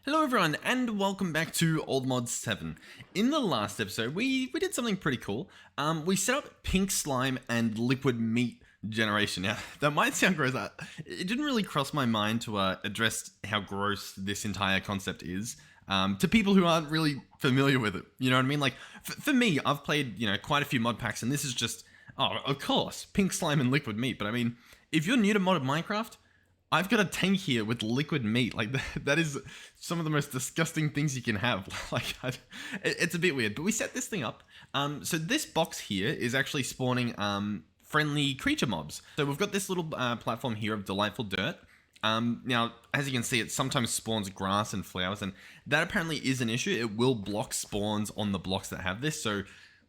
Hello everyone and welcome back to Old Mod 7. In the last episode we did something pretty cool. We set up pink slime and liquid meat generation. Now that might sound gross. It didn't really cross my mind to address how gross this entire concept is to people who aren't really familiar with it. You know what I mean? Like for me, I've played quite a few mod packs and this is just, oh of course, pink slime and liquid meat. But I mean, if you're new to modded Minecraft, I've got a tank here with liquid meat. Like that is some of the most disgusting things you can have. Like it's a bit weird, but we set this thing up. So this box here is actually spawning friendly creature mobs. So we've got this little platform here of delightful dirt. Now, as you can see, it sometimes spawns grass and flowers, and that apparently is an issue. It will block spawns on the blocks that have this. So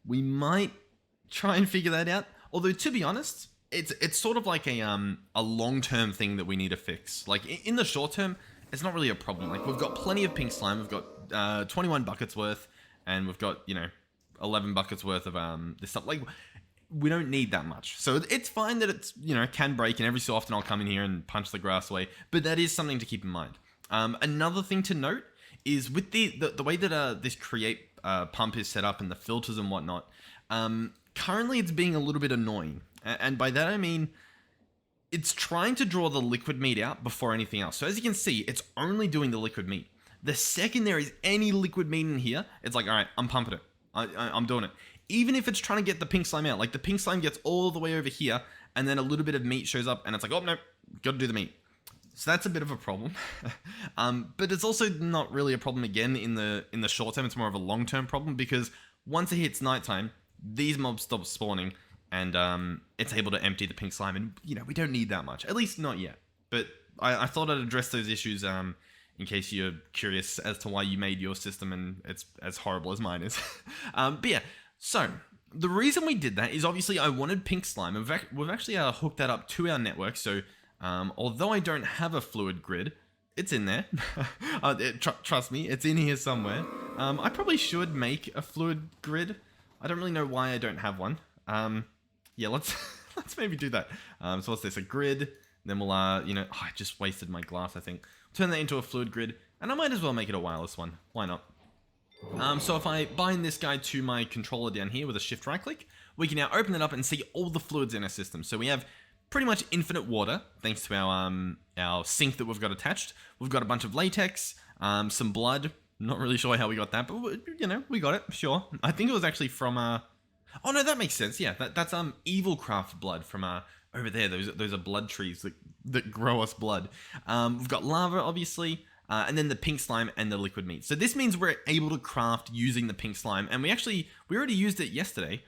we might try and figure that out. Although to be honest, it's sort of like a long-term thing that we need to fix. Like in the short term, it's not really a problem. Like we've got plenty of pink slime. We've got 21 buckets worth, and we've got 11 buckets worth of this stuff. Like we don't need that much, so it's fine that it's can break, and every so often I'll come in here and punch the grass away. But that is something to keep in mind. Another thing to note is with the way that this create pump is set up and the filters and whatnot. Currently, it's being a little bit annoying. And by that I mean, it's trying to draw the liquid meat out before anything else. So as you can see, it's only doing the liquid meat. The second there is any liquid meat in here, it's like, all right, I'm pumping it. I'm doing it. Even if it's trying to get the pink slime out, like the pink slime gets all the way over here, and then a little bit of meat shows up, and it's like, oh no, got to do the meat. So that's a bit of a problem. But it's also not really a problem again in the short term. It's more of a long-term problem because once it hits nighttime, these mobs stop spawning. And it's able to empty the pink slime, and we don't need that much, at least not yet. But I thought I'd address those issues in case you're curious as to why you made your system and it's as horrible as mine is. But yeah, so the reason we did that is obviously I wanted pink slime. We've actually hooked that up to our network. So although I don't have a fluid grid, it's in there. Trust me, it's in here somewhere. I probably should make a fluid grid. I don't really know why I don't have one. Yeah, let's maybe do that. So what's this? A grid. Then we'll I just wasted my glass. I think turn that into a fluid grid, and I might as well make it a wireless one. Why not? So if I bind this guy to my controller down here with a shift right click, we can now open it up and see all the fluids in our system. So we have pretty much infinite water thanks to our sink that we've got attached. We've got a bunch of latex, some blood. Not really sure how we got that, but we got it. Sure. I think it was actually from oh no, that makes sense. Yeah, that's evil craft blood from over there. Those are blood trees that grow us blood. We've got lava, obviously, and then the pink slime and the liquid meat. So this means we're able to craft using the pink slime, and we already used it yesterday.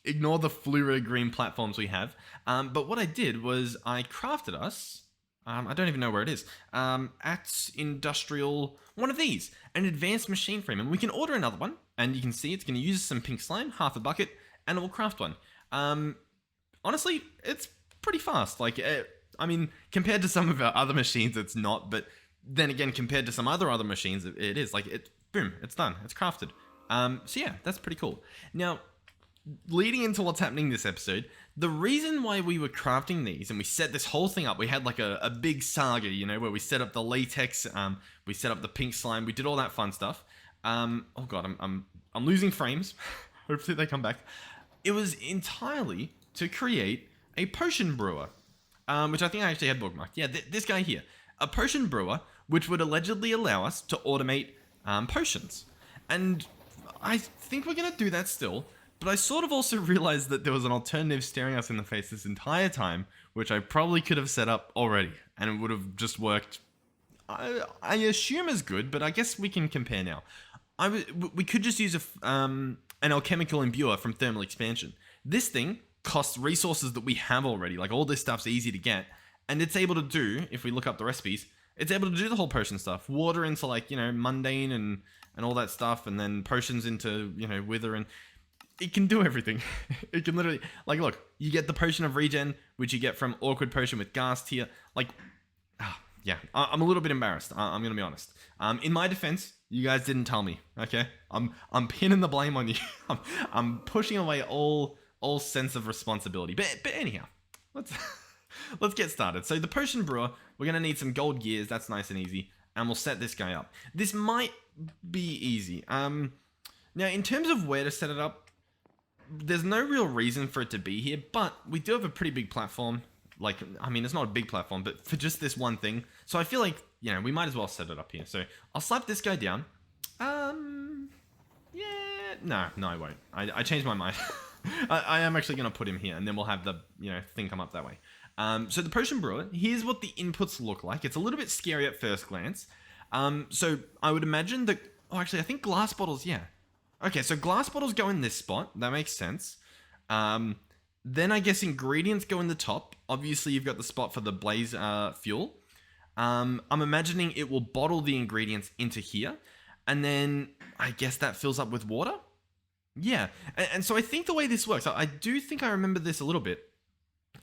Ignore the fluoro green platforms we have. But what I did was I crafted us. I don't even know where it is. At Industrial, one of these, an advanced machine frame, and we can order another one. And you can see it's going to use some pink slime, half a bucket, and it will craft one. Honestly, it's pretty fast. Like, I mean, compared to some of our other machines, it's not. But then again, compared to some other machines, it is. Like, boom, it's done. It's crafted. So yeah, that's pretty cool. Now, leading into what's happening this episode, the reason why we were crafting these and we set this whole thing up, we had like a big saga, where we set up the latex, we set up the pink slime, we did all that fun stuff. Oh god, I'm losing frames. Hopefully they come back. It was entirely to create a potion brewer, which I think I actually had bookmarked. Yeah, this guy here, a potion brewer, which would allegedly allow us to automate potions. And I think we're gonna do that still. But I sort of also realized that there was an alternative staring us in the face this entire time, which I probably could have set up already, and it would have just worked, I assume as good, but I guess we can compare now. We could just use an Alchemical Imbuer from Thermal Expansion. This thing costs resources that we have already, like all this stuff's easy to get, and it's able to do, if we look up the recipes, it's able to do the whole potion stuff. Water into like, mundane and all that stuff, and then potions into, wither, and it can do everything. It can literally, like, look, you get the potion of regen, which you get from awkward potion with ghast here. Like, yeah, I'm a little bit embarrassed. I'm gonna be honest. In my defense, you guys didn't tell me. Okay, I'm pinning the blame on you. I'm pushing away all sense of responsibility. But anyhow, let's get started. So the potion brewer, we're gonna need some gold gears. That's nice and easy. and we'll set this guy up. This might be easy. Now, in terms of where to set it up, there's no real reason for it to be here, but we do have a pretty big platform. Like, I mean, it's not a big platform, but for just this one thing. So I feel like, you know, we might as well set it up here. So I'll slap this guy down. Yeah, no, I won't. I changed my mind. I am actually going to put him here, and then we'll have the, you know, thing come up that way. So the potion brewer, here's what the inputs look like. It's a little bit scary at first glance. So I would imagine that, oh, actually, I think glass bottles, yeah. Okay, so glass bottles go in this spot. That makes sense. Then I guess ingredients go in the top. Obviously, you've got the spot for the blaze fuel. I'm imagining it will bottle the ingredients into here. And then I guess that fills up with water. Yeah. And so I think the way this works, I do think I remember this a little bit.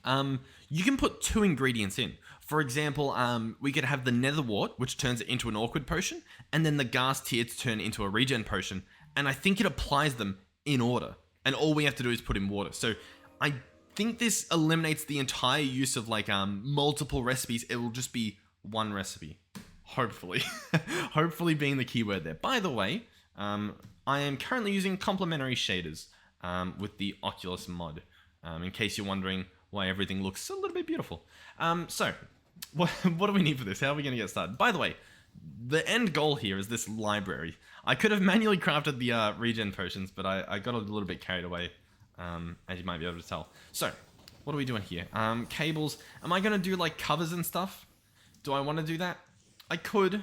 You can put 2 ingredients in. For example, we could have the nether wart, which turns it into an awkward potion, and then the gas tier to turn into a regen potion. And I think it applies them in order. And all we have to do is put in water. So I think this eliminates the entire use of like multiple recipes. It will just be one recipe. Hopefully. Hopefully being the keyword there. By the way, I am currently using complementary shaders with the Oculus mod. In case you're wondering why everything looks a little bit beautiful. So, what do we need for this? How are we going to get started? By the way, the end goal here is this library. I could have manually crafted the regen potions, but I got a little bit carried away, as you might be able to tell. So, what are we doing here? Cables. Am I going to do like covers and stuff? Do I want to do that? I could.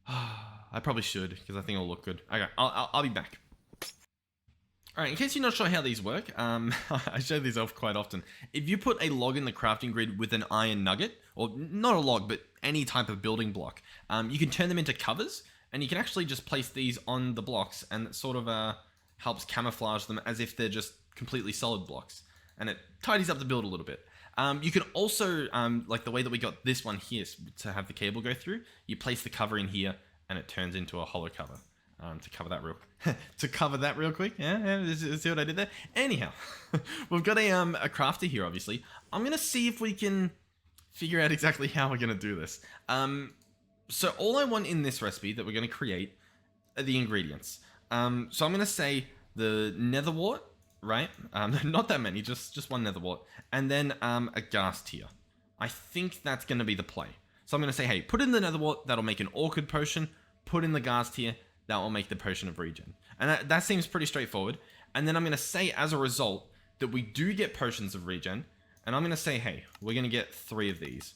I probably should, because I think it'll look good. Okay, I'll be back. Alright, in case you're not sure how these work, I show these off quite often. If you put a log in the crafting grid with an iron nugget, or not a log, but any type of building block, you can turn them into covers, and you can actually just place these on the blocks, and it sort of helps camouflage them as if they're just completely solid blocks. And it tidies up the build a little bit. You can also, like the way that we got this one here to have the cable go through, you place the cover in here, and it turns into a hollow cover. To cover that real quick. Yeah, see what I did there? Anyhow, we've got a crafter here, obviously. I'm going to see if we can figure out exactly how we're going to do this. So all I want in this recipe that we're going to create are the ingredients. So I'm going to say the nether wart, right? Not that many, just one nether wart. And then a gas tier. I think that's going to be the play. So I'm going to say, hey, put in the nether wart, that'll make an awkward potion. Put in the gas tier, that will make the potion of regen. And that seems pretty straightforward. And then I'm going to say, as a result, that we do get potions of regen. And I'm going to say, hey, we're going to get 3 of these.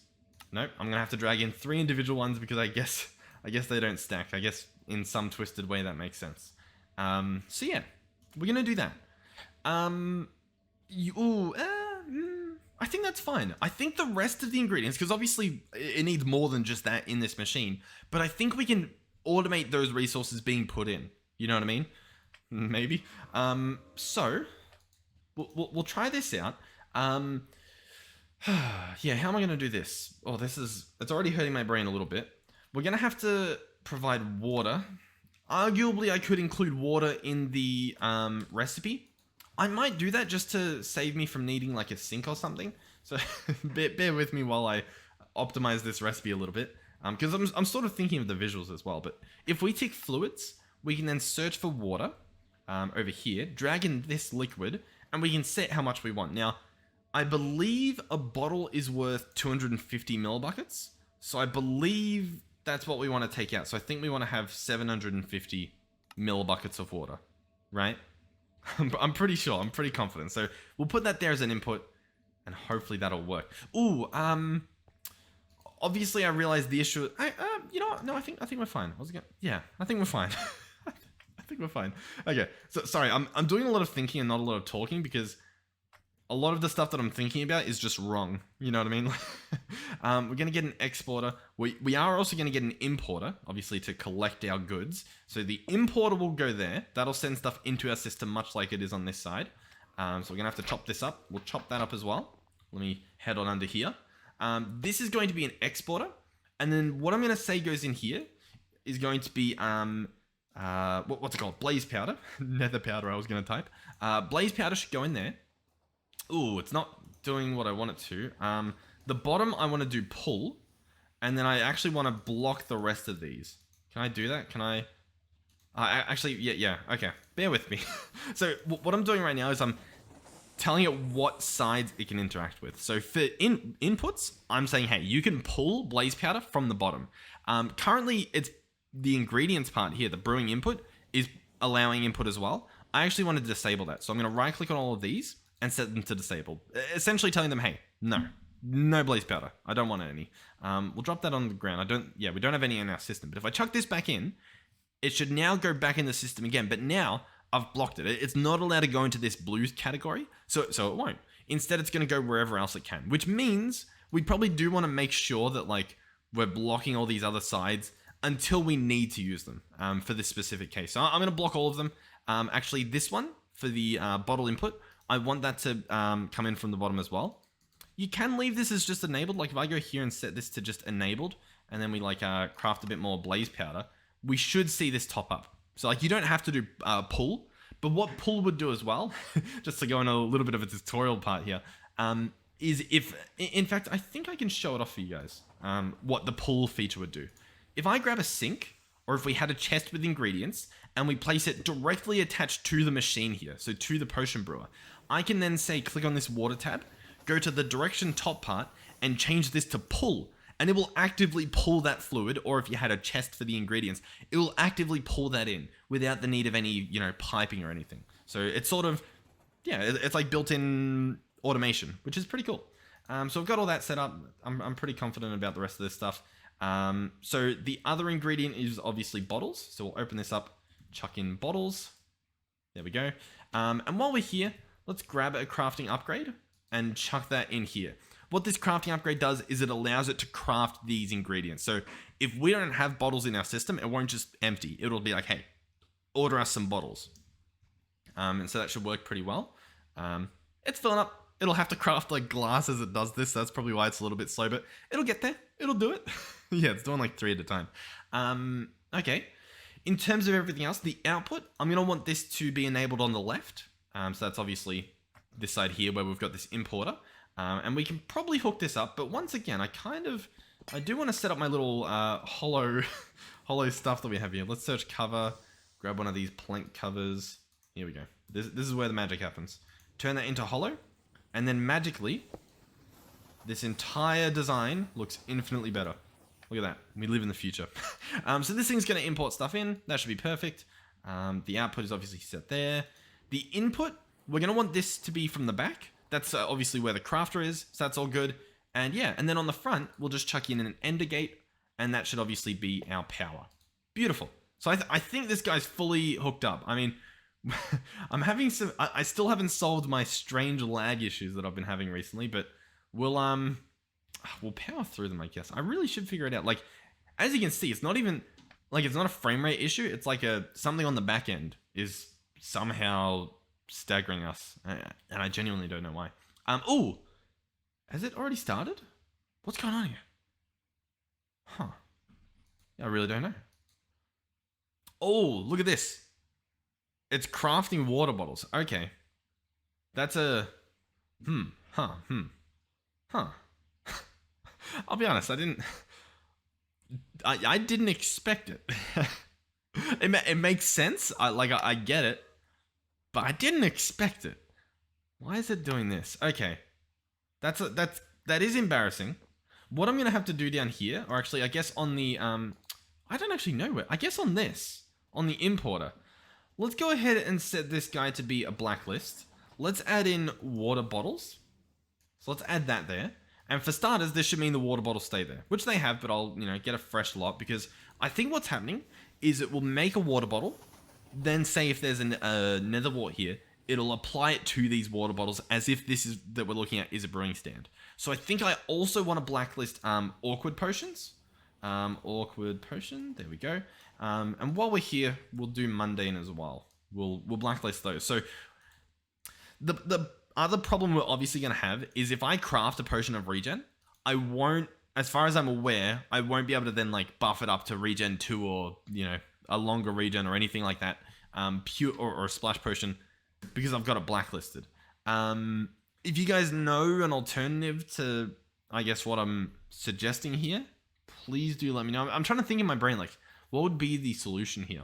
Nope, I'm going to have to drag in 3 individual ones because I guess they don't stack. I guess in some twisted way that makes sense. So yeah, we're going to do that. I think that's fine. I think the rest of the ingredients, because obviously it needs more than just that in this machine, but I think we can automate those resources being put in. You know what I mean? Maybe. So we'll try this out. Yeah, how am I going to do this? Oh, it's already hurting my brain a little bit. We're going to have to provide water. Arguably, I could include water in the recipe. I might do that just to save me from needing like a sink or something. So bear with me while I optimize this recipe a little bit. Because I'm sort of thinking of the visuals as well. But if we tick fluids, we can then search for water over here, drag in this liquid, and we can set how much we want. Now, I believe a bottle is worth 250 millibuckets. So I believe that's what we want to take out. So I think we want to have 750 millibuckets of water, right? I'm pretty sure. I'm pretty confident. So we'll put that there as an input, and hopefully that'll work. Ooh, obviously I realized the issue. You know what? No, I think we're fine. I think we're fine. I think we're fine. Okay. So sorry, I'm doing a lot of thinking and not a lot of talking because a lot of the stuff that I'm thinking about is just wrong. You know what I mean? We're going to get an exporter. We are also going to get an importer, obviously, to collect our goods. So the importer will go there. That'll send stuff into our system, much like it is on this side. So we're going to have to chop this up. We'll chop that up as well. Let me head on under here. This is going to be an exporter. And then what I'm going to say goes in here is going to be, what's it called? Blaze powder. Nether powder I was going to type. Blaze powder should go in there. Ooh, it's not doing what I want it to. The bottom I want to do pull. and then I actually want to block the rest of these. Can I do that? Can I? Actually, yeah, okay. Bear with me. So what I'm doing right now is I'm telling it what sides it can interact with. So for inputs, I'm saying, hey, you can pull blaze powder from the bottom. Currently, it's the ingredients part here, the brewing input, is allowing input as well. I actually want to disable that. So I'm going to right click on all of these and set them to disable. Essentially telling them, hey, no blaze powder. I don't want any. We'll drop that on the ground. We don't have any in our system. But if I chuck this back in, it should now go back in the system again. But now I've blocked it. It's not allowed to go into this blue category. So it won't. Instead, it's going to go wherever else it can, which means we probably do want to make sure that like we're blocking all these other sides until we need to use them for this specific case. So I'm going to block all of them. Actually, this one for the bottle input, I want that to come in from the bottom as well. You can leave this as just enabled. Like if I go here and set this to just enabled, and then we like craft a bit more blaze powder, we should see this top up. So like you don't have to do pull, but what pull would do as well, just to go on a little bit of a tutorial part here, is if, in fact, I think I can show it off for you guys, what the pull feature would do. If I grab a sink, or if we had a chest with ingredients, and we place it directly attached to the machine here, so to the potion brewer, I can then say, click on this water tab, go to the direction top part, and change this to pull. And it will actively pull that fluid, or if you had a chest for the ingredients, it will actively pull that in without the need of any, piping or anything. So it's sort of, it's like built-in automation, which is pretty cool. So I've got all that set up. I'm pretty confident about the rest of this stuff. So the other ingredient is obviously bottles. So we'll open this up, chuck in bottles. There we go. And while we're here, let's grab a crafting upgrade and chuck that in here. What this crafting upgrade does is it allows it to craft these ingredients. So if we don't have bottles in our system, it won't just empty. It'll be like, hey, order us some bottles. And so that should work pretty well. It's filling up. It'll have to craft like glass as it does this. That's probably why it's a little bit slow, but it'll get there. It'll do it. Yeah, it's doing like 3 at a time. Okay. In terms of everything else, the output, I'm going to want this to be enabled on the left. So that's obviously this side here where we've got this importer. And we can probably hook this up, but once again, I do want to set up my little hollow stuff that we have here. Let's search cover, grab one of these plank covers. Here we go. This is where the magic happens. Turn that into hollow, and then magically, this entire design looks infinitely better. Look at that. We live in the future. So this thing's going to import stuff in. That should be perfect. The output is obviously set there. The input, we're going to want this to be from the back. That's obviously where the crafter is, so that's all good. And yeah, and then on the front, we'll just chuck in an ender gate, and that should obviously be our power. Beautiful. So I think this guy's fully hooked up. I mean, I'm having some... I still haven't solved my strange lag issues that I've been having recently, but we'll power through them, I guess. I really should figure it out. Like, as you can see, it's not even... Like, it's not a frame rate issue. It's like something on the back end is somehow staggering us, and I genuinely don't know why. Oh, has it already started? What's going on here? Huh. Yeah, I really don't know. Oh, look at this. It's crafting water bottles. Okay. That's a... Huh. I'll be honest, I didn't expect it. It makes sense. I get it. But I didn't expect it. Why is it doing this? Okay. That is embarrassing. What I'm going to have to do down here, or actually, I guess on the, I don't actually know where. I guess on this, on the importer. Let's go ahead and set this guy to be a blacklist. Let's add in water bottles. So let's add that there. And for starters, this should mean the water bottles stay there, which they have, but I'll, get a fresh lot because I think what's happening is it will make a water bottle. Then say if there's a nether wart here, it'll apply it to these water bottles as if this is that we're looking at is a brewing stand. So I think I also want to blacklist awkward potions. Awkward potion, there we go. And while we're here, we'll do mundane as well. We'll blacklist those. So the other problem we're obviously going to have is if I craft a potion of regen, I won't, as far as I'm aware, I won't be able to then like buff it up to regen 2 or a longer regen or anything like that, pure or a splash potion, because I've got it blacklisted. If you guys know an alternative to, I guess, what I'm suggesting here, please do let me know. I'm trying to think in my brain, like, what would be the solution here?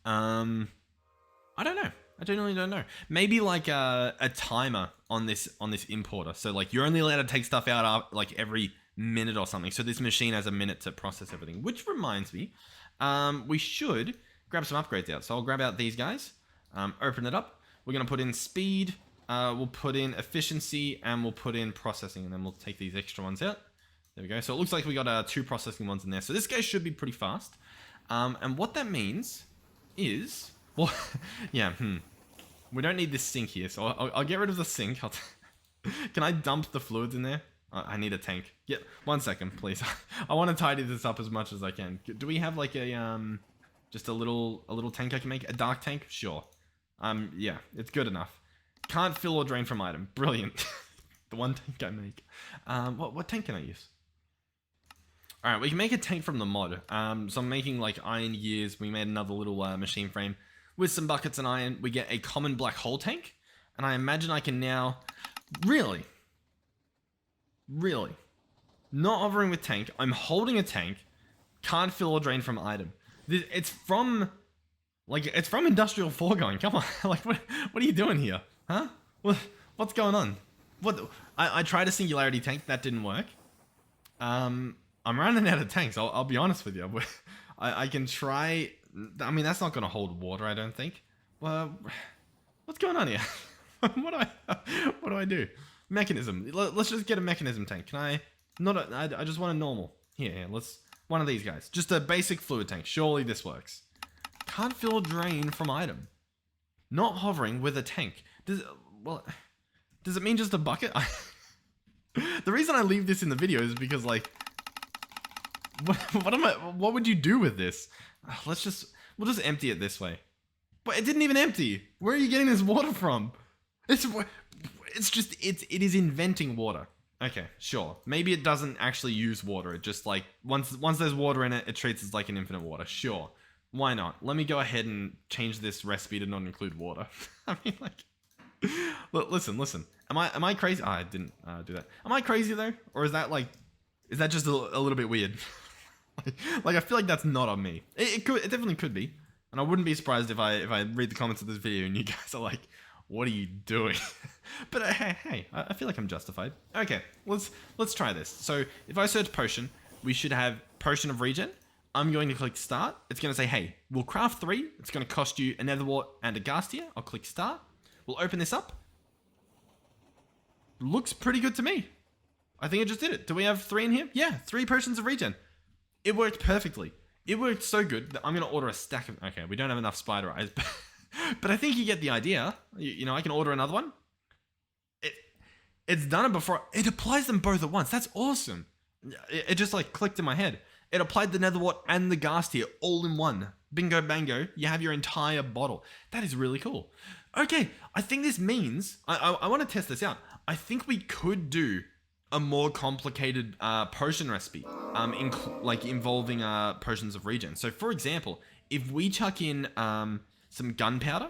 I don't know. I genuinely don't know. Maybe like a timer on this importer. So like you're only allowed to take stuff out like every minute or something. So this machine has a minute to process everything. Which reminds me, we should grab some upgrades out. So I'll grab out these guys, open it up. We're gonna put in speed. We'll put in efficiency and we'll put in processing, and then we'll take these extra ones out. There we go. So it looks like we got 2 processing ones in there. So this guy should be pretty fast. And what that means is, well, yeah, we don't need this sink here. So I'll get rid of the sink. Can I dump the fluids in there? I need a tank. Yeah, 1 second, please. I want to tidy this up as much as I can. Do we have like a, just a little tank I can make? A dark tank? Sure. Yeah, it's good enough. Can't fill or drain from item. Brilliant. The one tank I make. What tank can I use? All right, we can make a tank from the mod. So I'm making like iron gears. We made another little machine frame with some buckets and iron. We get a common black hole tank, and I imagine I can now really not hovering with tank. I'm holding a tank. Can't fill or drain from item. It's from Industrial Foregoing. Come on, like what are you doing here, huh? What's going on? I tried a singularity tank, that didn't work. I'm running out of tanks. I'll be honest with you. I can try. I mean, that's not going to hold water, I don't think. Well, what's going on here? What do I do? Mechanism. Let's just get a mechanism tank. Can I? I just want a normal. Here. Let's one of these guys. Just a basic fluid tank. Surely this works. Can't fill or drain from item. Not hovering with a tank. Does it mean just a bucket? The reason I leave this in the video is because like, what would you do with this? We'll just empty it this way. But it didn't even empty. Where are you getting this water from? It is inventing water. Okay, sure. Maybe it doesn't actually use water. It just like, once there's water in it, it treats it as like an infinite water. Sure. Why not? Let me go ahead and change this recipe to not include water. I mean, like, listen. Am I crazy? Oh, I didn't do that. Am I crazy though? Or is that just a little bit weird? Like I feel like that's not on me. It definitely could be. And I wouldn't be surprised if I read the comments of this video and you guys are like, what are you doing? But hey, I feel like I'm justified. Okay, let's try this. So if I search potion, we should have potion of regen. I'm going to click start. It's going to say, hey, we'll craft 3. It's going to cost you a nether wart and a ghast tier. I'll click start. We'll open this up. Looks pretty good to me. I think it just did it. Do we have 3 in here? Yeah, 3 potions of regen. It worked perfectly. It worked so good that I'm going to order a stack of... Okay, we don't have enough spider eyes, but I think you get the idea. You know, I can order another one. It's done it before. It applies them both at once. That's awesome. It just like clicked in my head. It applied the nether wart and the ghast tier all in one. Bingo bango. You have your entire bottle. That is really cool. Okay, I think this means... I want to test this out. I think we could do a more complicated potion recipe, involving potions of regen. So for example, if we chuck in some gunpowder,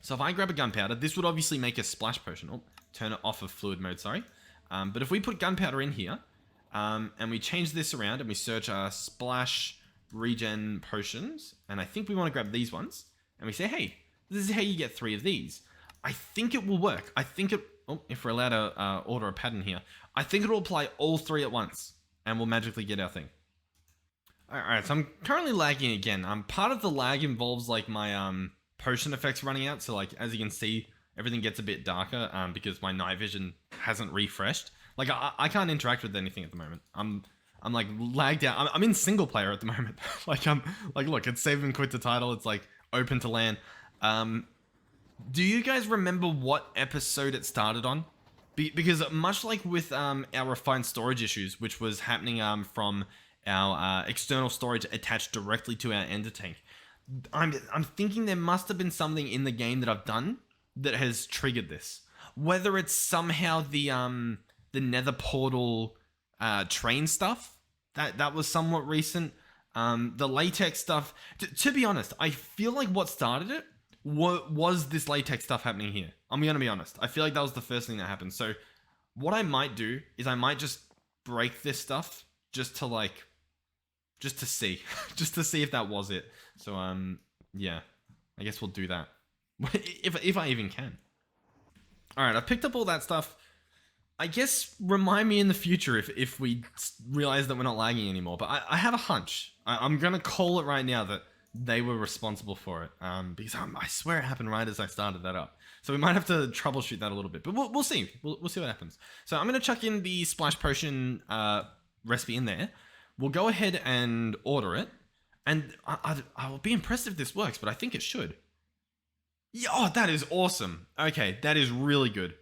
so if I grab a gunpowder, this would obviously make a splash potion. Oh, turn it off of fluid mode, sorry. But if we put gunpowder in here, and we change this around and we search splash regen potions, and I think we want to grab these ones, and we say, hey, this is how you get 3 of these. I think it will work. I think it... Oh, if we're allowed to order a pattern here, I think it'll apply all 3 at once, and we'll magically get our thing. Alright, so I'm currently lagging again. Part of the lag involves like my potion effects running out. So like, as you can see, everything gets a bit darker because my night vision hasn't refreshed. Like I can't interact with anything at the moment. I'm like lagged out. I'm in single player at the moment. Look, it's save and quit to title. It's like open to LAN. Do you guys remember what episode it started on? Because much like with our refined storage issues, which was happening from our external storage attached directly to our ender tank, I'm thinking there must have been something in the game that I've done that has triggered this. Whether it's somehow the nether portal train stuff that was somewhat recent, the latex stuff. To be honest, I feel like what started it was this latex stuff happening here. I'm gonna be honest. I feel like that was the first thing that happened. So what I might do is I might just break this stuff just to like, just to see, just to see if that was it. So yeah, I guess we'll do that if I even can. All right, I've picked up all that stuff. I guess remind me in the future if we realize that we're not lagging anymore. But I have a hunch. I'm gonna call it right now that they were responsible for it. Because I swear it happened right as I started that up. So we might have to troubleshoot that a little bit. But we'll see. We'll see what happens. So I'm gonna chuck in the splash potion recipe in there. We'll go ahead and order it, and I will be impressed if this works. But I think it should. Yeah, oh, that is awesome. Okay, that is really good.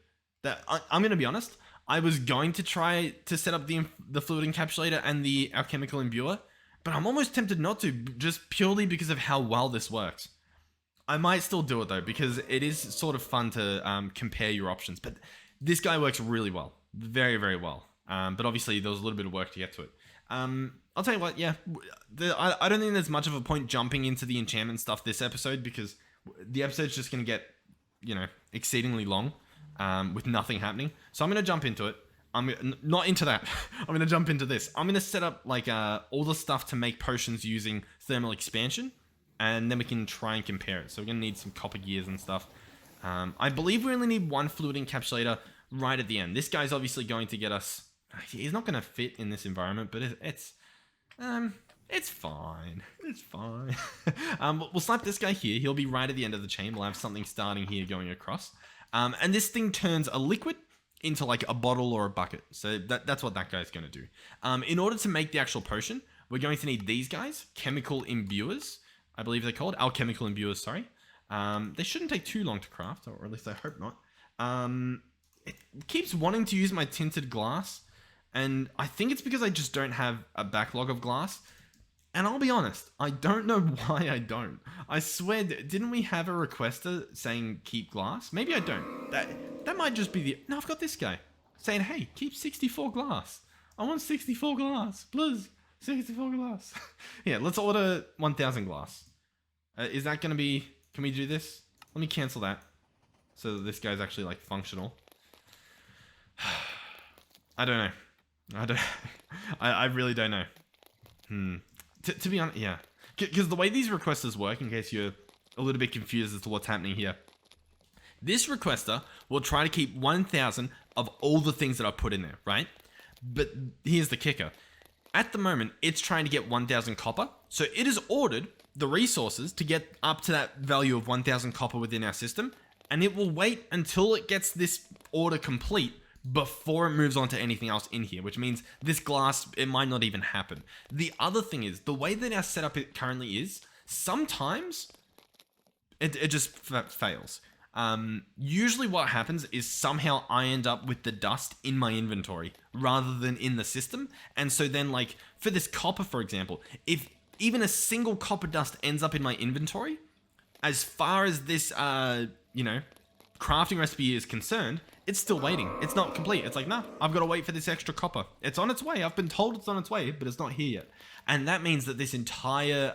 I'm gonna be honest. I was going to try to set up the fluid encapsulator and the alchemical imbuer, but I'm almost tempted not to, just purely because of how well this works. I might still do it though, because it is sort of fun to compare your options. But this guy works really well, very, very well. But obviously there was a little bit of work to get to it. I'll tell you what, yeah, I don't think there's much of a point jumping into the enchantment stuff this episode, because the episode's just going to get, exceedingly long. With nothing happening. So I'm going to jump into it. Not into that. I'm going to jump into this. I'm going to set up like all the stuff to make potions using thermal expansion, and then we can try and compare it. So we're going to need some copper gears and stuff. I believe we only need one fluid encapsulator right at the end. This guy's obviously going to get us... He's not going to fit in this environment, but it's fine. It's fine. We'll slap this guy here. He'll be right at the end of the chain. We'll have something starting here going across. And this thing turns a liquid into like a bottle or a bucket. So that's what that guy's going to do. In order to make the actual potion, we're going to need these guys, chemical imbuers, I believe they're called. Alchemical imbuers, sorry. They shouldn't take too long to craft, or at least I hope not. It keeps wanting to use my tinted glass, and I think it's because I just don't have a backlog of glass. And I'll be honest, I don't know why I don't. I swear, didn't we have a requester saying keep glass? Maybe I don't. That might just be the... No, I've got this guy saying, hey, keep 64 glass. I want 64 glass, please. 64 glass. Yeah, let's order 1,000 glass. Is that going to be... Can we do this? Let me cancel that so that this guy's actually like functional. I don't know. I really don't know. To be honest, yeah. Because the way these requesters work, in case you're a little bit confused as to what's happening here, this requester will try to keep 1,000 of all the things that I put in there, right? But here's the kicker. At the moment, it's trying to get 1,000 copper. So it has ordered the resources to get up to that value of 1,000 copper within our system. And it will wait until it gets this order complete before it moves on to anything else in here, which means this glass, it might not even happen. The other thing is, the way that our setup currently is, sometimes it just fails. Usually what happens is somehow I end up with the dust in my inventory rather than in the system. And so then like for this copper, for example, if even a single copper dust ends up in my inventory, as far as this, crafting recipe is concerned, it's still waiting. It's not complete. It's like, nah, I've got to wait for this extra copper. It's on its way. I've been told it's on its way, but it's not here yet. And that means that this entire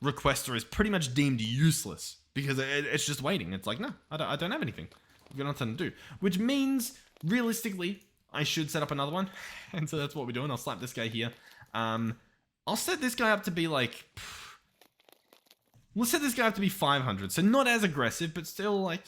requester is pretty much deemed useless because it's just waiting. It's like, no, I don't have anything. I've got nothing to do. Which means, realistically, I should set up another one. And so that's what we're doing. I'll slap this guy here. I'll set this guy up to be like... We'll set this guy up to be 500. So not as aggressive, but still like,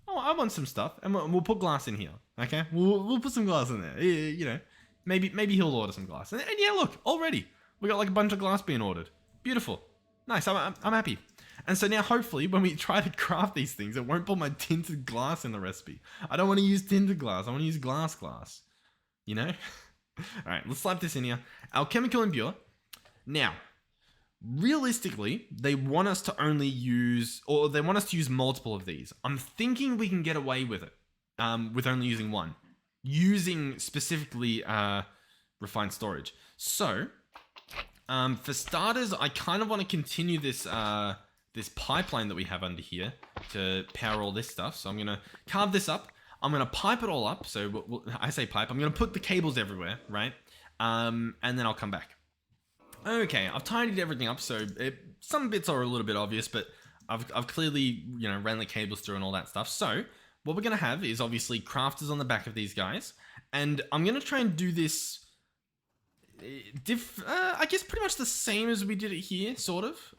oh, I want some stuff, and we'll put glass in here. Okay, we'll put some glass in there. Maybe he'll order some glass, and yeah, look, already we got like a bunch of glass being ordered. Beautiful, nice. I'm happy. And so now, hopefully, when we try to craft these things, it won't put my tinted glass in the recipe. I don't want to use tinted glass. I want to use glass. All right, let's slap this in here. Alchemical Imbuer. Now, realistically, they want us to only use, or they want us to use multiple of these. I'm thinking we can get away with it, with only using one, using specifically refined storage. So, for starters, I kind of want to continue this this pipeline that we have under here to power all this stuff. So I'm gonna carve this up. I'm gonna pipe it all up. So I say pipe. I'm gonna put the cables everywhere, right? And then I'll come back. Okay, I've tidied everything up, so some bits are a little bit obvious, but I've clearly, ran the cables through and all that stuff. So what we're going to have is obviously crafters on the back of these guys, and I'm going to try and do this. I guess pretty much the same as we did it here, sort of.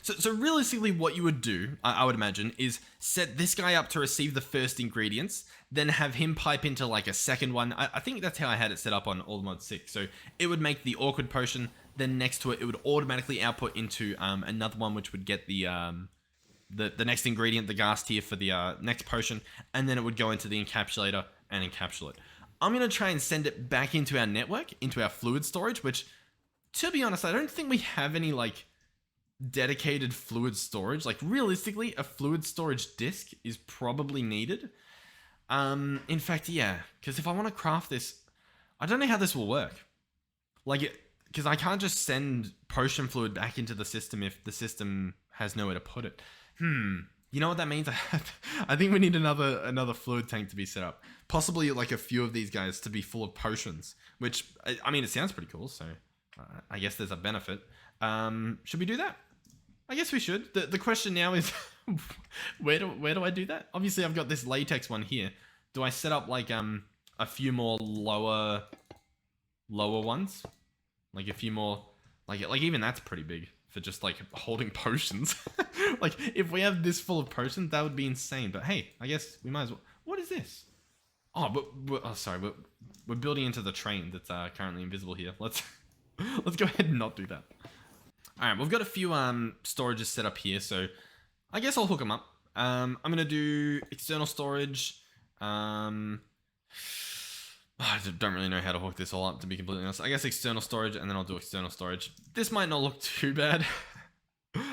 So realistically, what you would do, I would imagine, is set this guy up to receive the first ingredients, then have him pipe into like a second one. I think that's how I had it set up on Allthemod 6. So it would make the awkward potion, then next to it, it would automatically output into another one, which would get the next ingredient, the gas tier for the next potion, and then it would go into the encapsulator and encapsulate. I'm going to try and send it back into our network, into our fluid storage, which, to be honest, I don't think we have any, like, dedicated fluid storage. Like, realistically, a fluid storage disk is probably needed. In fact, yeah, because if I want to craft this, I don't know how this will work. Like, because I can't just send potion fluid back into the system if the system has nowhere to put it. You know what that means? I think we need another fluid tank to be set up. Possibly like a few of these guys to be full of potions, which, I mean, it sounds pretty cool, so I guess there's a benefit. Should we do that? I guess we should. The question now is, where do I do that? Obviously, I've got this latex one here. Do I set up like a few more lower ones? Like a few more, like even that's pretty big for just like holding potions. Like if we have this full of potions, that would be insane. But hey, I guess we might as well. What is this? Oh, but we're building into the train that's currently invisible here. Let's go ahead and not do that. All right, we've got a few storages set up here, so I guess I'll hook them up. I'm gonna do external storage. I don't really know how to hook this all up, to be completely honest. I guess external storage, and then I'll do external storage. This might not look too bad.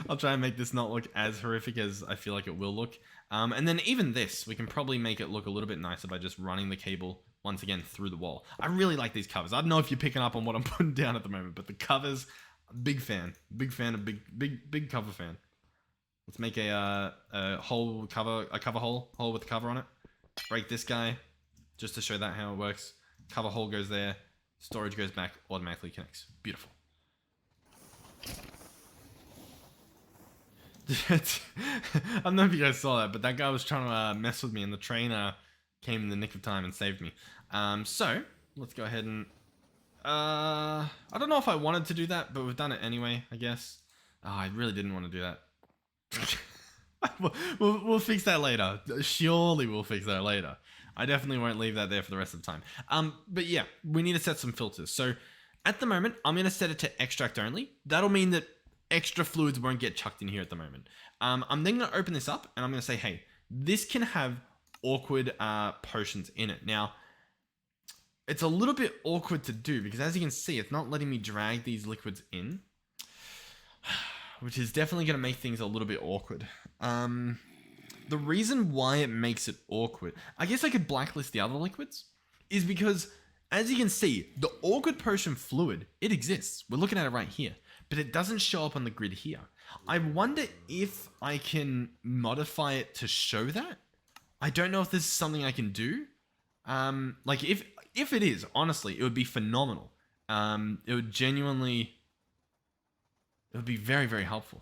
I'll try and make this not look as horrific as I feel like it will look. And then even this, we can probably make it look a little bit nicer by just running the cable once again through the wall. I really like these covers. I don't know if you're picking up on what I'm putting down at the moment, but the covers, big fan of big cover fan. Let's make a hole cover, a cover hole with a cover on it. Break this guy, just to show that how it works. Cover hole goes there, storage goes back, automatically connects. Beautiful. I don't know if you guys saw that, but that guy was trying to mess with me, and the train came in the nick of time and saved me. So let's go ahead and I don't know if I wanted to do that, but we've done it anyway, I guess. Oh, I really didn't want to do that. We'll fix that later. Surely we'll fix that later. I definitely won't leave that there for the rest of the time. But yeah, we need to set some filters. So at the moment, I'm going to set it to extract only. That'll mean that extra fluids won't get chucked in here at the moment. I'm then going to open this up, and I'm going to say, hey, this can have awkward potions in it. Now, it's a little bit awkward to do because, as you can see, it's not letting me drag these liquids in, which is definitely going to make things a little bit awkward. The reason why it makes it awkward, I guess I could blacklist the other liquids, is because, as you can see, the awkward potion fluid, it exists. We're looking at it right here, but it doesn't show up on the grid here. I wonder if I can modify it to show that. I don't know if this is something I can do. Like if it is, honestly, it would be phenomenal. It would genuinely, it would be very, very helpful.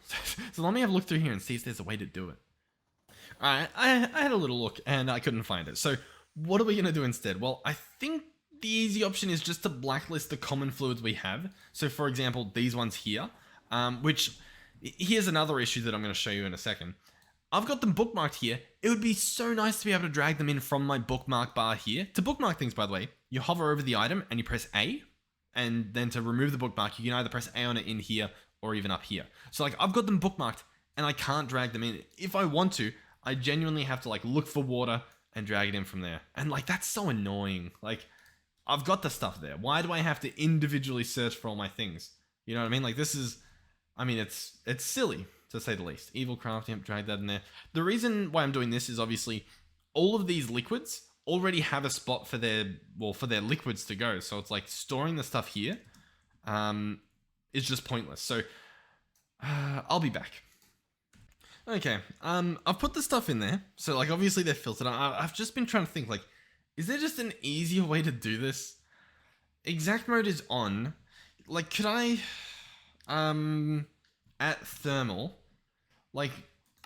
So let me have a look through here and see if there's a way to do it. Alright, I had a little look and I couldn't find it. So what are we going to do instead? Well, I think the easy option is just to blacklist the common fluids we have. So for example, these ones here, which here's another issue that I'm going to show you in a second. I've got them bookmarked here. It would be so nice to be able to drag them in from my bookmark bar here. To bookmark things, by the way, you hover over the item and you press A. And then to remove the bookmark, you can either press A on it in here or even up here. So like I've got them bookmarked and I can't drag them in. If I want to, I genuinely have to like look for water and drag it in from there. And like, that's so annoying. Like, I've got the stuff there. Why do I have to individually search for all my things? You know what I mean? Like this is, I mean, it's silly to say the least. Evil crafting, drag that in there. The reason why I'm doing this is obviously all of these liquids already have a spot for their liquids to go. So it's like storing the stuff here is just pointless. So I'll be back. Okay, I've put the stuff in there. So like obviously they're filtered. I've just been trying to think like, is there just an easier way to do this? Exact mode is on. Like, could I, at thermal, like,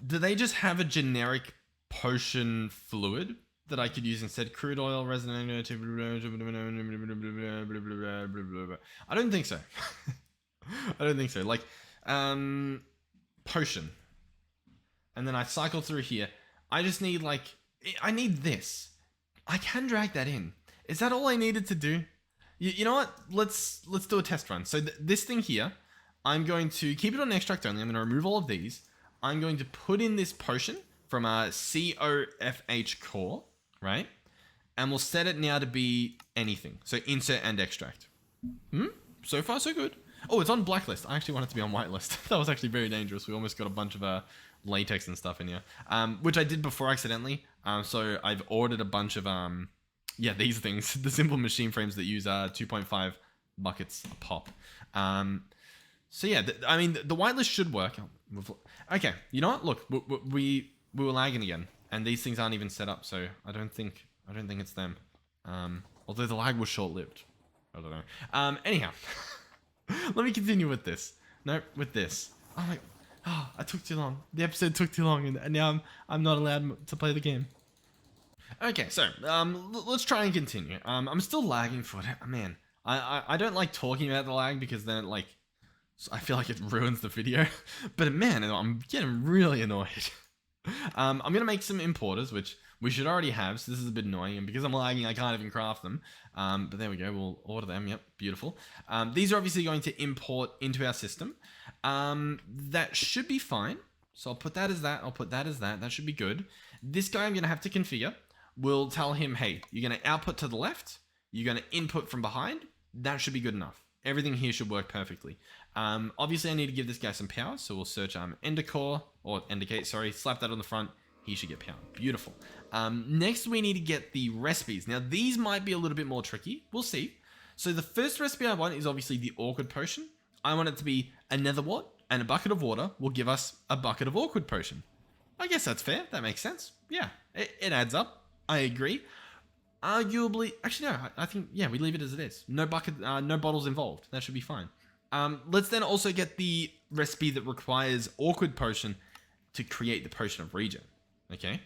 do they just have a generic potion fluid? that I could use instead? Crude oil, resin. I don't think so. I don't think so. Like, potion. And then I cycle through here. I just need like, I need this. I can drag that in. Is that all I needed to do? You know what? Let's do a test run. So this thing here, I'm going to keep it on extract only. I'm going to remove all of these. I'm going to put in this potion from a COFH core, right? And we'll set it now to be anything. So insert and extract. So far, so good. Oh, it's on blacklist. I actually want it to be on whitelist. That was actually very dangerous. We almost got a bunch of latex and stuff in here, which I did before accidentally. So I've ordered a bunch of, these things, the simple machine frames that use 2.5 buckets a pop. So yeah, I mean, the whitelist should work. Okay, you know what? Look, we were lagging again, and these things aren't even set up, so I don't think it's them. Although the lag was short-lived. I don't know. Anyhow, let me continue with this. No, with this. I took too long. The episode took too long, and now I'm not allowed to play the game. Okay, so let's try and continue. I'm still lagging for it. Man, I don't like talking about the lag because then I feel like it ruins the video. But man, I'm getting really annoyed. I'm gonna make some importers, which we should already have, so this is a bit annoying, and because I'm lagging I can't even craft them. But there we go, we'll order them. Yep, beautiful. These are obviously going to import into our system. That should be fine. So I'll put that as that, I'll put that as that. That should be good. This guy I'm gonna have to configure. We'll tell him, hey, you're gonna output to the left, you're gonna input from behind. That should be good enough. Everything here should work perfectly. Obviously I need to give this guy some power, so we'll search Endercore, or Endergate, sorry, slap that on the front. He should get power. Beautiful. Next we need to get the recipes. Now these might be a little bit more tricky. We'll see. So the first recipe I want is obviously the awkward potion. I want it to be a nether wart and a bucket of water will give us a bucket of awkward potion. I guess that's fair. That makes sense. Yeah, it adds up. I agree. Arguably, actually no, I think, yeah, we leave it as it is. No bucket, no bottles involved. That should be fine. Let's then also get the recipe that requires awkward potion to create the potion of regen. Okay,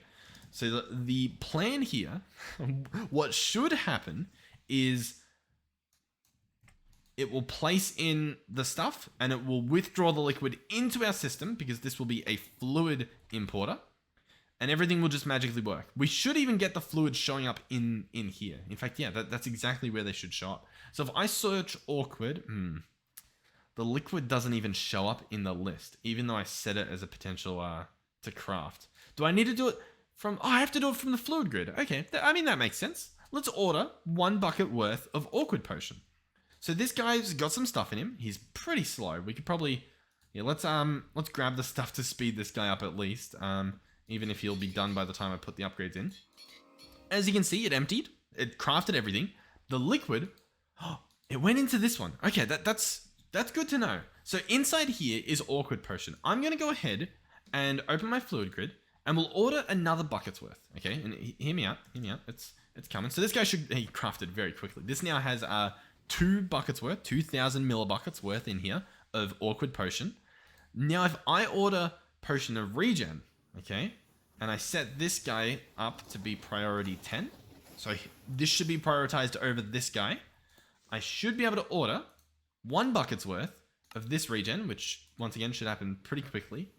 so the plan here, what should happen is it will place in the stuff and it will withdraw the liquid into our system because this will be a fluid importer and everything will just magically work. We should even get the fluid showing up in here. In fact, yeah, that's exactly where they should show up. So if I search awkward, the liquid doesn't even show up in the list, even though I set it as a potential to craft. Do I need to do it from... Oh, I have to do it from the fluid grid. Okay, I mean, that makes sense. Let's order 1 bucket worth of awkward potion. So this guy's got some stuff in him. He's pretty slow. We could probably... Yeah, let's grab the stuff to speed this guy up at least. Even if he'll be done by the time I put the upgrades in. As you can see, it emptied. It crafted everything. The liquid... Oh, it went into this one. Okay, that's good to know. So inside here is awkward potion. I'm going to go ahead and open my fluid grid. And we'll order another bucket's worth, okay? And hear me out, it's coming. So this guy he crafted very quickly. This now has 2 buckets worth, 2,000 millibuckets worth in here of awkward potion. Now if I order potion of regen, okay? And I set this guy up to be priority 10. So this should be prioritized over this guy. I should be able to order 1 bucket's worth of this regen, which once again should happen pretty quickly.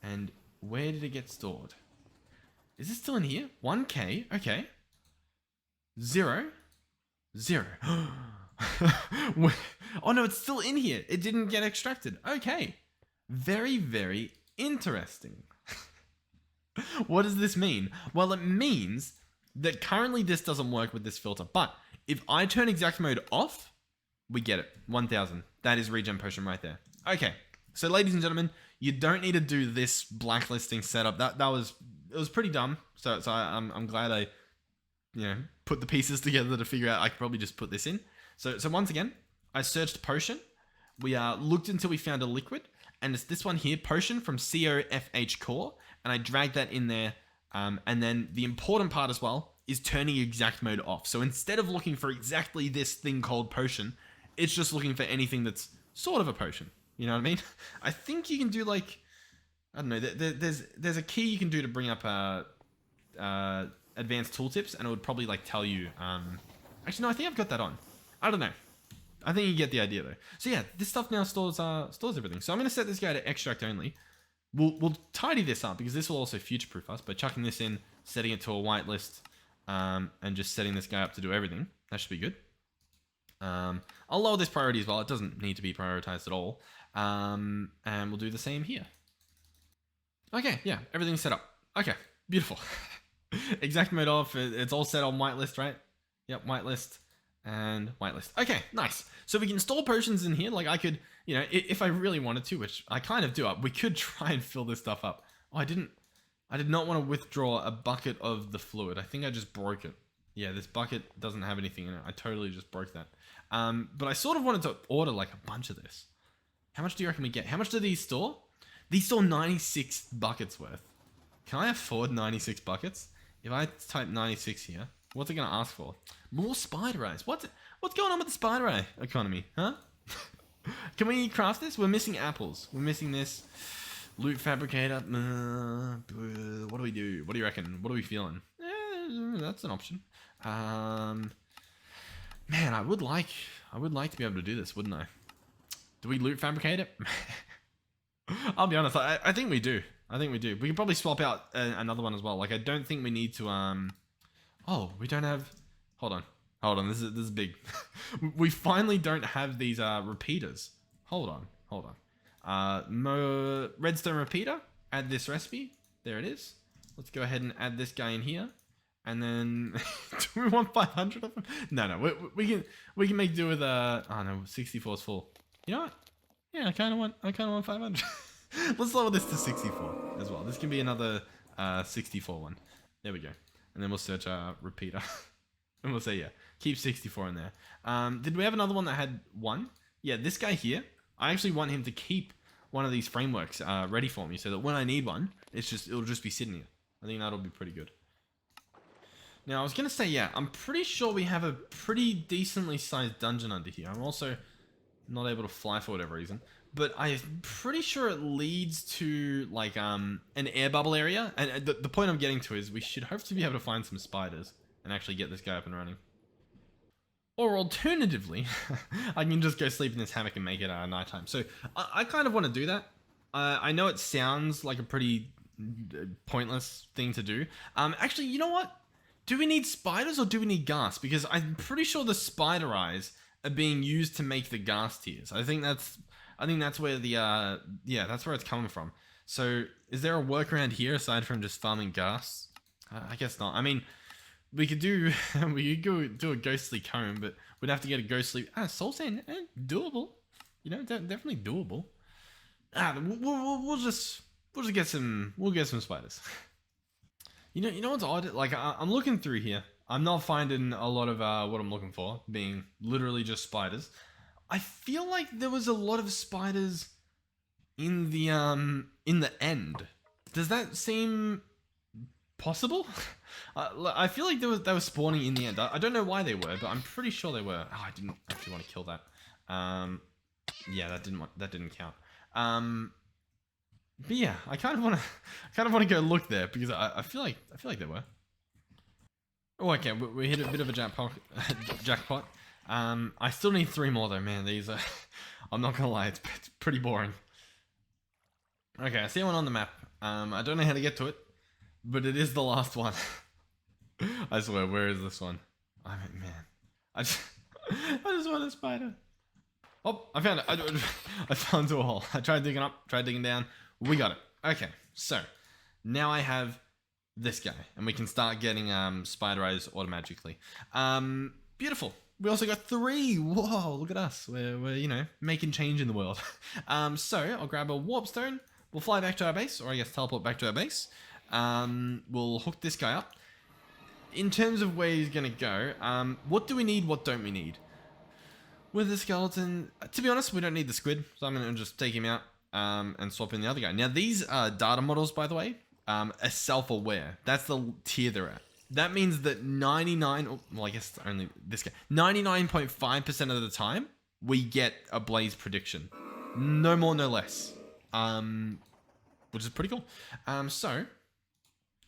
And where did it get stored? Is it still in here? 1k, okay. 0. Oh no, it's still in here. It didn't get extracted. Okay. Very, very interesting. What does this mean? Well, it means that currently this doesn't work with this filter, but if I turn exact mode off, we get it. 1000. That is regen potion right there. Okay. So ladies and gentlemen, you don't need to do this blacklisting setup. It was pretty dumb. So I'm glad I, put the pieces together to figure out I could probably just put this in. So once again, I searched potion. We looked until we found a liquid, and it's this one here, potion from COFH core, and I dragged that in there. And then the important part as well is turning exact mode off. So instead of looking for exactly this thing called potion, it's just looking for anything that's sort of a potion. You know what I mean? I think you can do like, I don't know, there's a key you can do to bring up advanced tooltips, and it would probably like tell you. Actually, no, I think I've got that on. I don't know. I think you get the idea though. So yeah, this stuff now stores everything. So I'm going to set this guy to extract only. We'll tidy this up because this will also future-proof us by chucking this in, setting it to a whitelist, and just setting this guy up to do everything. That should be good. I'll lower this priority as well. It doesn't need to be prioritized at all. And we'll do the same here. Okay, yeah, everything's set up. Okay, beautiful. Exact mode off. It's all set on whitelist, right? Yep, whitelist and whitelist. Okay, nice. So we can store potions in here. Like I could, you know, if I really wanted to, which I kind of do, we could try and fill this stuff up. Oh, I did not want to withdraw a bucket of the fluid. I think I just broke it. Yeah, this bucket doesn't have anything in it. I totally just broke that. But I sort of wanted to order like a bunch of this. How much do you reckon we get? How much do these store? These store 96 buckets worth. Can I afford 96 buckets? If I type 96 here, what's it going to ask for? More spider eyes. What's going on with the spider eye economy? Huh? Can we craft this? We're missing apples. We're missing this. Loot fabricator. What do we do? What do you reckon? What are we feeling? That's an option. Man, I would like to be able to do this, wouldn't I? Do we loot fabricate it? I'll be honest. I think we do. I think we do. We can probably swap out another one as well. Like I don't think we need to. Oh, we don't have. Hold on. This is big. We finally don't have these repeaters. Hold on. Redstone repeater. Add this recipe. There it is. Let's go ahead and add this guy in here. And then, do we want 500 of them? No. We can make do with oh no, 64 is full. You know what? Yeah, I kind of want 500. Let's lower this to 64 as well. This can be another 64 one. There we go. And then we'll search repeater, and we'll say yeah, keep 64 in there. Did we have another one that had one? Yeah, this guy here. I actually want him to keep one of these frameworks ready for me, so that when I need one, it'll just be sitting here. I think that'll be pretty good. Now, I was going to say, yeah, I'm pretty sure we have a pretty decently sized dungeon under here. I'm also not able to fly for whatever reason. But I'm pretty sure it leads to, like, an air bubble area. And the point I'm getting to is we should hopefully be able to find some spiders and actually get this guy up and running. Or alternatively, I can just go sleep in this hammock and make it nighttime. So I kind of want to do that. I know it sounds like a pretty pointless thing to do. Actually, you know what? Do we need spiders or do we need ghast? Because I'm pretty sure the spider eyes are being used to make the ghast tears. I think that's where the that's where it's coming from. So is there a workaround here aside from just farming ghast? I guess not. I mean, we could do go do a ghostly comb, but we'd have to get a ghostly soul sand. Doable, you know, definitely doable. We'll just get some spiders. You know what's odd? Like, I'm looking through here. I'm not finding a lot of what I'm looking for, being literally just spiders. I feel like there was a lot of spiders in the end. Does that seem possible? I feel like they were spawning in the end. I don't know why they were, but I'm pretty sure they were. Oh, I didn't actually want to kill that. Yeah, that didn't count. But yeah, I kind of want to go look there because I feel like there were. Oh, okay, we hit a bit of a jackpot. I still need 3 more though, man. These are, I'm not gonna lie, it's pretty boring. Okay, I see one on the map. I don't know how to get to it, but it is the last one. I swear, where is this one? I mean, man, I just want a spider. Oh, I found it. I fell into a hole. I tried digging up, tried digging down. We got it. Okay, so now I have this guy, and we can start getting spider eyes automatically. Beautiful. We also got 3. Whoa, look at us. We're you know, making change in the world. So I'll grab a warp stone. We'll fly back to our base, or I guess teleport back to our base. We'll hook this guy up. In terms of where he's gonna go, what do we need? What don't we need? With the skeleton, to be honest, we don't need the squid, so I'm gonna just take him out. And swap in the other guy. Now, these data models, by the way, are self-aware. That's the tier they're at. That means that 99.5% of the time, we get a blaze prediction. No more, no less. Which is pretty cool. So,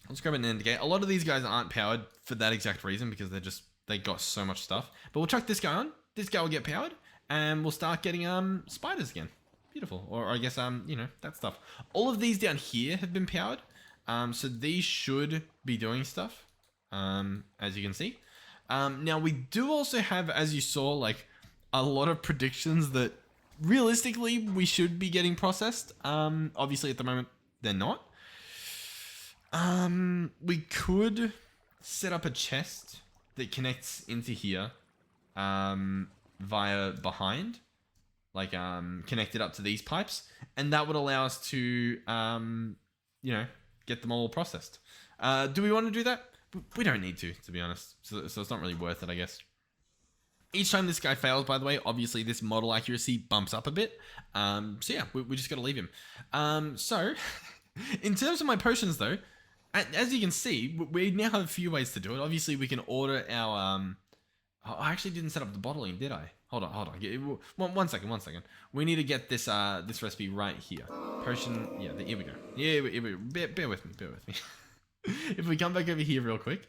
Let's grab an indicate. A lot of these guys aren't powered for that exact reason because they got so much stuff. But we'll chuck this guy on. This guy will get powered, and we'll start getting spiders again. Beautiful. Or I guess you know, that stuff. All of these down here have been powered. So these should be doing stuff. As you can see. Now we do also have, as you saw, like a lot of predictions that realistically we should be getting processed. Obviously at the moment they're not. We could set up a chest that connects into here via behind, like connect it up to these pipes, and that would allow us to you know, get them all processed. Do we want to do that? We don't need to be honest, so it's not really worth it, I guess. Each time this guy fails, by the way, obviously this model accuracy bumps up a bit. So yeah, we just got to leave him. So in terms of my potions though, as you can see, we now have a few ways to do it. Obviously we can order our I actually didn't set up the bottling, did I? Hold on. One second. We need to get this this recipe right here. Potion, yeah, here we go. Yeah, bear with me. If we come back over here real quick,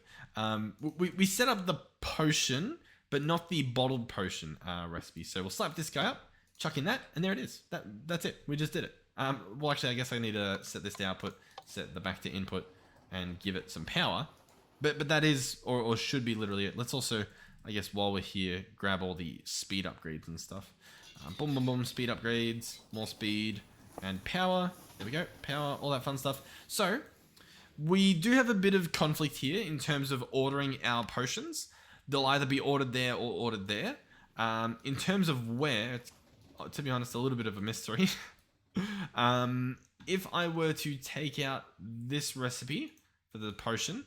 we set up the potion, but not the bottled potion recipe. So we'll slap this guy up, chuck in that, and there it is. That's it. We just did it. Well, actually, I guess I need to set this to output, set the back to input, and give it some power. But that is, or should be literally it. Let's also, I guess, while we're here, grab all the speed upgrades and stuff. Boom, speed upgrades, more speed, and power. There we go, power, all that fun stuff. So we do have a bit of conflict here in terms of ordering our potions. They'll either be ordered there or ordered there. In terms of where, it's, to be honest, a little bit of a mystery. If I were to take out this recipe for the potion,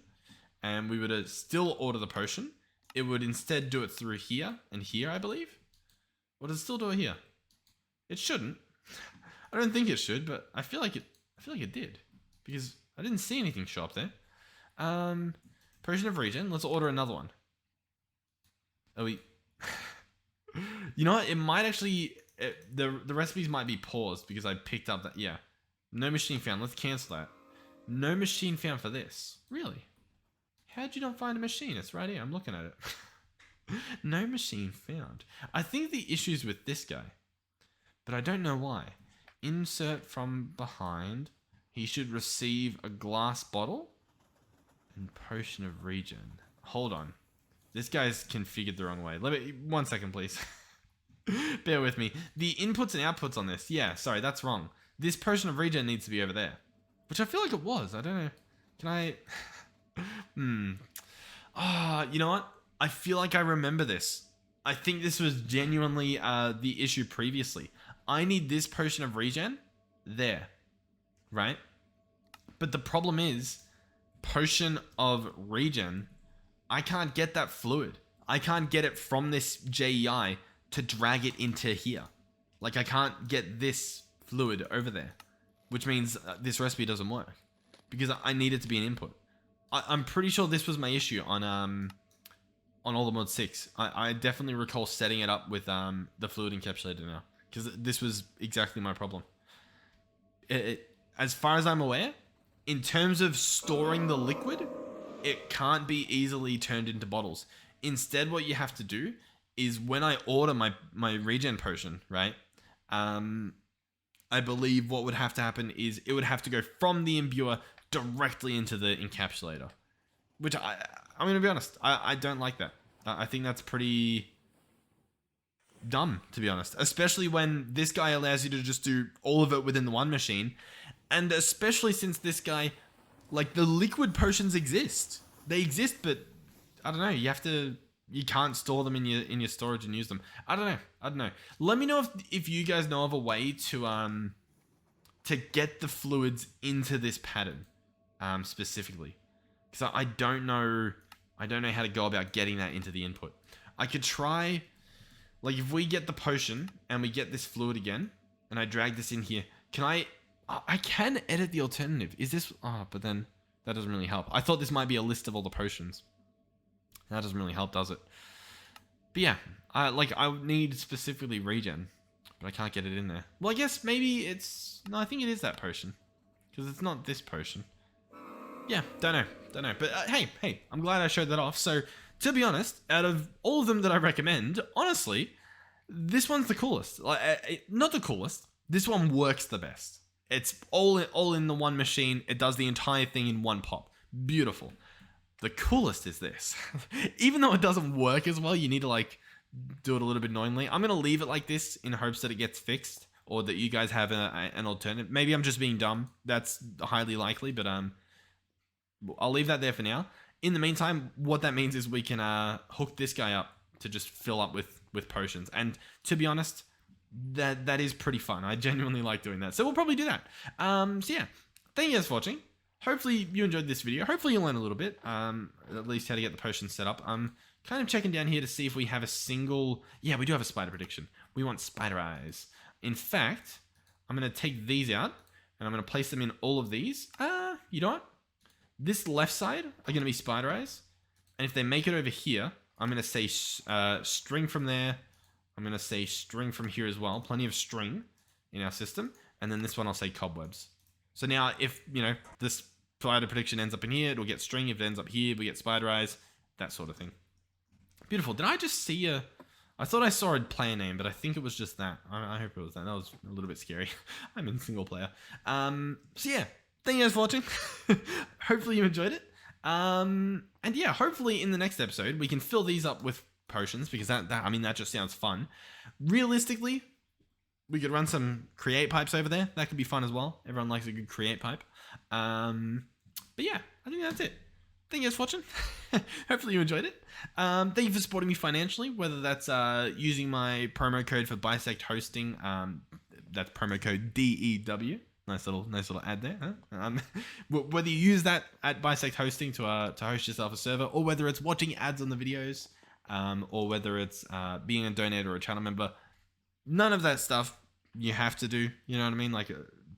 and we were to still order the potion, it would instead do it through here and here, I believe. Or does it still do it here? It shouldn't. I don't think it should, but I feel like it did, because I didn't see anything show up there. Potion of Regen. Let's order another one. Are we? You know what? It might actually. The recipes might be paused because I picked up that. Yeah. No machine found. Let's cancel that. No machine found for this. Really? How'd you not find a machine? It's right here. I'm looking at it. No machine found. I think the issue's with this guy, but I don't know why. Insert from behind. He should receive a glass bottle and potion of regen. Hold on. This guy's configured the wrong way. Let me, 1 second, please. Bear with me. The inputs and outputs on this. Yeah, sorry, that's wrong. This potion of regen needs to be over there, which I feel like it was. I don't know. Can I? You know what? I feel like I remember this. I think this was genuinely the issue previously. I need this potion of regen there, right? But the problem is, potion of regen, I can't get that fluid. I can't get it from this JEI to drag it into here. Like, I can't get this fluid over there, which means this recipe doesn't work because I need it to be an input. I'm pretty sure this was my issue on Allthemod 6. I definitely recall setting it up with the fluid encapsulator now, because this was exactly my problem. As far as I'm aware, in terms of storing the liquid, it can't be easily turned into bottles. Instead, what you have to do is when I order my regen potion, right? I believe what would have to happen is it would have to go from the imbuer directly into the encapsulator, which I'm going to be honest, I don't like that. I think that's pretty dumb, to be honest, especially when this guy allows you to just do all of it within the one machine, and especially since this guy, like, the liquid potions exist. They exist, but I don't know, you can't store them in your storage and use them. I don't know. Let me know if you guys know of a way to get the fluids into this pattern specifically, because I don't know how to go about getting that into the input. I could try, like, if we get the potion and we get this fluid again and I drag this in here, I can edit the alternative. Is this, but then that doesn't really help. I thought this might be a list of all the potions. That doesn't really help, does it? But yeah, I need specifically regen, but I can't get it in there. Well, I guess maybe I think it is that potion, because it's not this potion. yeah, don't know. But hey, I'm glad I showed that off. So to be honest, out of all of them that I recommend, honestly, this one's the coolest. Like, not the coolest. This one works the best. It's all in the one machine. It does the entire thing in one pop. Beautiful. The coolest is this. Even though it doesn't work as well, you need to like do it a little bit annoyingly. I'm gonna leave it like this in hopes that it gets fixed, or that you guys have an alternative. Maybe I'm just being dumb. That's highly likely, but I'll leave that there for now. In the meantime, what that means is we can hook this guy up to just fill up with potions. And to be honest, that is pretty fun. I genuinely like doing that. So we'll probably do that. So yeah, thank you guys for watching. Hopefully you enjoyed this video. Hopefully you learned a little bit, at least how to get the potions set up. I'm kind of checking down here to see if we have a single... Yeah, we do have a spider prediction. We want spider eyes. In fact, I'm going to take these out, and I'm going to place them in all of these. You know what? This left side are going to be spider eyes. And if they make it over here, I'm going to say string from there. I'm going to say string from here as well. Plenty of string in our system. And then this one I'll say cobwebs. So now if, you know, this spider prediction ends up in here, it'll get string. If it ends up here, we get spider eyes. That sort of thing. Beautiful. Did I just see a... I thought I saw a player name, but I think it was just that. I hope it was that. That was a little bit scary. I'm in single player. So yeah, thank you guys for watching. Hopefully you enjoyed it. And yeah, hopefully in the next episode, we can fill these up with potions, because that just sounds fun. Realistically, we could run some create pipes over there. That could be fun as well. Everyone likes a good create pipe. But yeah, I think that's it. Thank you guys for watching. Hopefully you enjoyed it. Thank you for supporting me financially, whether that's using my promo code for Bisect Hosting. That's promo code DEW. Nice little ad there. Huh? Whether you use that at Bisect Hosting to host yourself a server, or whether it's watching ads on the videos, or whether it's being a donator or a channel member, none of that stuff you have to do. You know what I mean? Like,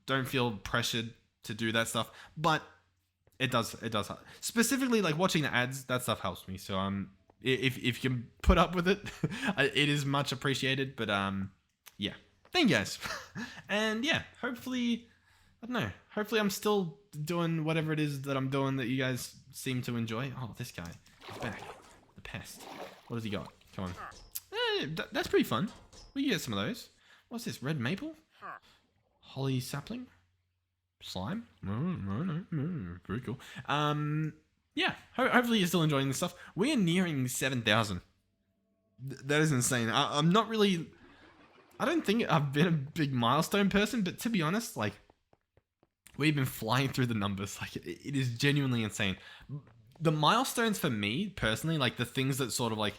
don't feel pressured to do that stuff, but it does help. Specifically, like watching the ads, that stuff helps me. So if you can put up with it, it is much appreciated. But yeah, thank you guys. And yeah, hopefully, I don't know. Hopefully I'm still doing whatever it is that I'm doing that you guys seem to enjoy. Oh, this guy, he's back. The pest. What has he got? Come on. That's pretty fun. We can get some of those. What's this? Red maple? Holly sapling? Slime? Very cool. Yeah, hopefully you're still enjoying this stuff. We are nearing 7,000. That is insane. I'm not really... I don't think I've been a big milestone person, but to be honest, like, we've been flying through the numbers. Like, it is genuinely insane. The milestones for me, personally, like, the things that sort of, like...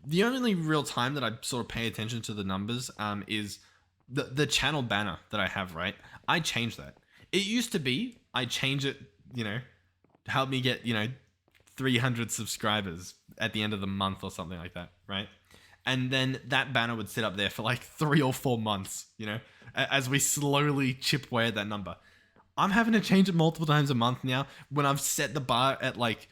The only real time that I sort of pay attention to the numbers is the channel banner that I have, right? I changed that. It used to be, I change it, you know, help me get, 300 subscribers at the end of the month or something like that, right? And then that banner would sit up there for like 3 or 4 months, as we slowly chip away at that number. I'm having to change it multiple times a month now when I've set the bar at like,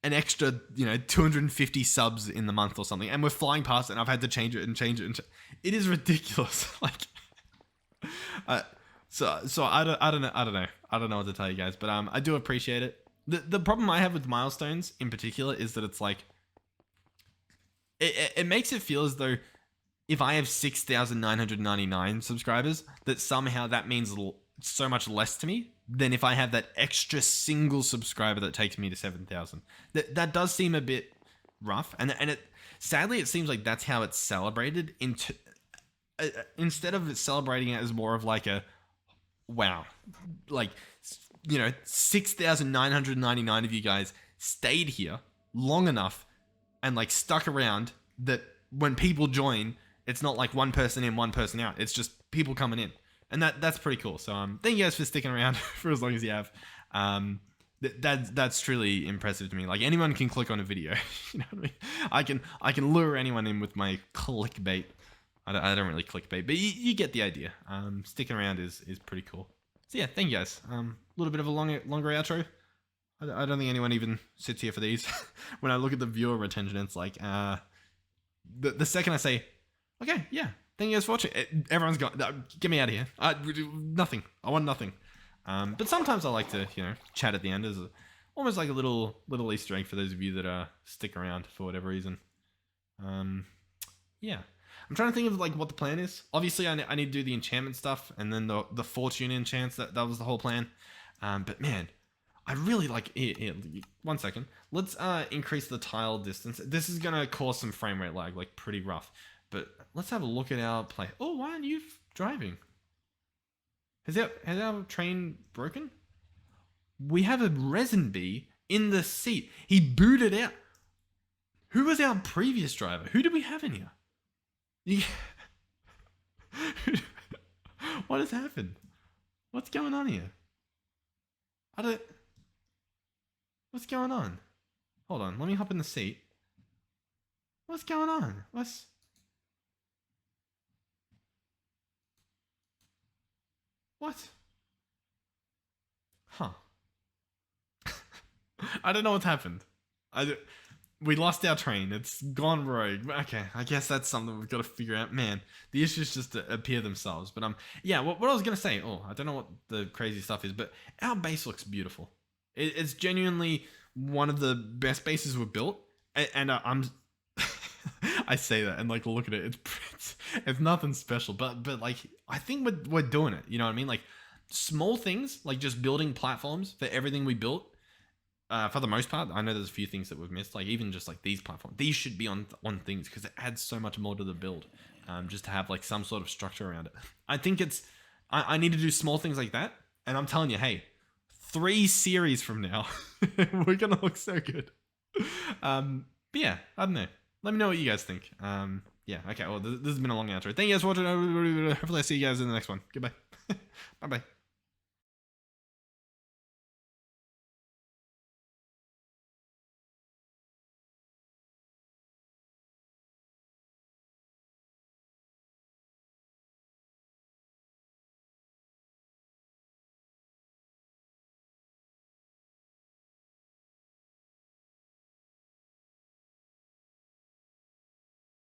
an extra, 250 subs in the month or something. And we're flying past it and I've had to change it. It is ridiculous. Like, so I don't know. I don't know what to tell you guys, but I do appreciate it. The problem I have with milestones in particular is that it's like, it makes it feel as though if I have 6,999 subscribers, that somehow that means so much less to me than if I have that extra single subscriber that takes me to 7,000. That does seem a bit rough, and sadly it seems like that's how it's celebrated. Instead of it celebrating it as more of like a wow, like 6,999 of you guys stayed here long enough and like stuck around that when people join, it's not like one person in, one person out. It's just people coming in. And that's pretty cool. So thank you guys for sticking around for as long as you have. That's truly impressive to me. Like, anyone can click on a video. You know what I mean? I can lure anyone in with my clickbait. I don't really clickbait, but you get the idea. Sticking around is pretty cool. So yeah, thank you guys. A little bit of a longer outro. I don't think anyone even sits here for these. When I look at the viewer retention, it's like the second I say, okay, yeah. Thank you guys for watching. Everyone's gone. Get me out of here. Nothing. I want nothing. But sometimes I like to, chat at the end as almost like a little Easter egg for those of you that stick around for whatever reason. Yeah. I'm trying to think of like what the plan is. Obviously, I need to do the enchantment stuff, and then the fortune enchants. That was the whole plan. But man, I really like here, 1 second. Let's increase the tile distance. This is gonna cause some frame rate lag, like pretty rough. But let's have a look at our play. Oh, why aren't you driving? Has our train broken? We have a resin bee in the seat. He booted out. Who was our previous driver? Who did we have in here? What has happened? What's going on here? What's going on? Hold on, let me hop in the seat. What's going on? What? Huh. I don't know what's happened. We lost our train. It's gone rogue. Okay, I guess that's something we've got to figure out. Man, the issues just appear themselves. But yeah, what I was gonna say. Oh, I don't know what the crazy stuff is, but our base looks beautiful. It's genuinely one of the best bases we've built, and I'm. I say that and like look at it. It's nothing special, but like I think we're doing it. You know what I mean? Like small things, like just building platforms for everything we built. For the most part, I know there's a few things that we've missed. Like even just like these platforms, these should be on things because it adds so much more to the build. Just to have like some sort of structure around it. I think I need to do small things like that, and I'm telling you, hey, 3 series from now, we're gonna look so good. But yeah, I don't know. Let me know what you guys think. Yeah, okay. Well, this has been a long outro. Thank you guys for watching. Hopefully, I see you guys in the next one. Goodbye. Bye bye.